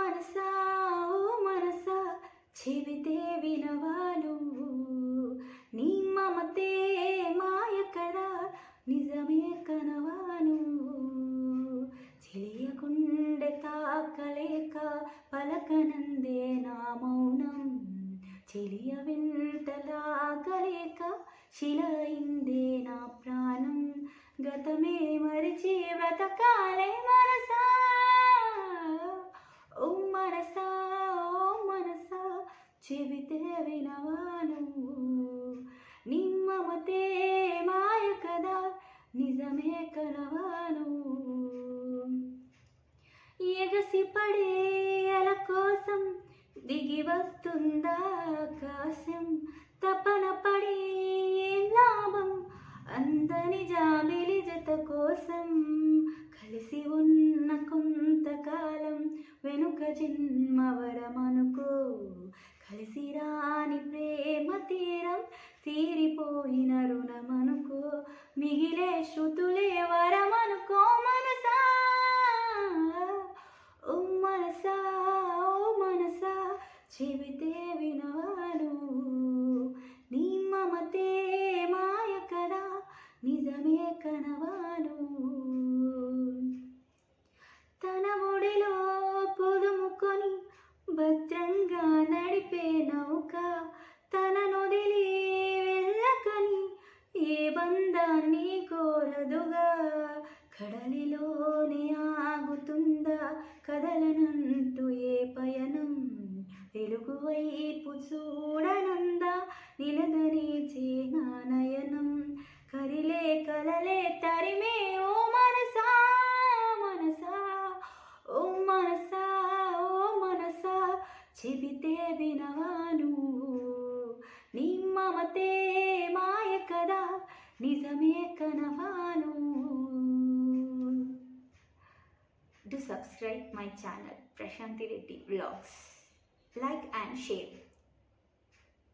మనసా ఓ మనసా చెబితే వినవా నువ్వు నీ మమతే మాయ కదా నిజమే కనవా నువ్వు చెలియకుండే తాకలేక పలకనందే నా మౌనం చెలియ వింటలాగలేక శిలయిందే నా ప్రాణం గతమే మరిచి బ్రతకాలే మనసా ఓ మనసా ఓ మనసా చెబితే వినవా నువ్వు నీ మమతే మాయ కదా నిజమే కనవా నువ్వు ఎగసి పడే అల కోసం దిగి వస్తుందా ఆకాశం తపన పడి ఏం లాభం అందని జాబిలి జత కోసం కలిసి ఉన్న కొంతకాలం వెనుక జన్మ వరమనుకో కలిసి రాని ప్రేమ తీరం తీరిపోయిన రుణమనుకో మిగిలే శృతులే వరమనుకో మనసా ఓ మనసా ఓ మనసా చెబితే వినవా నువ్వు నీ మమతే మాయ కదా నిజమే కనవా నువ్వు తన ఒడిలో పొదుముకొని భద్రంగా నడిపే నౌక తన నొదిలి వెళ్ళకని ఏ బంధాన్ని కోరదుగా కడలిలోనే ఆగుతుందా కదలనంటూ ఏ పయనం వెలుగు వైపు చూడనందా నిలదనిచే నా నయనం కరిలే కలలే తరిమే ఓ మనసా మనసా ఓ మనసా ఓ మనసా చెబితే వినవా నువ్వు నీ మమతే మాయ కదా నిజమే కనవా నువ్వు. Do subscribe my channel Prashanti Reddy Vlogs. Like and share.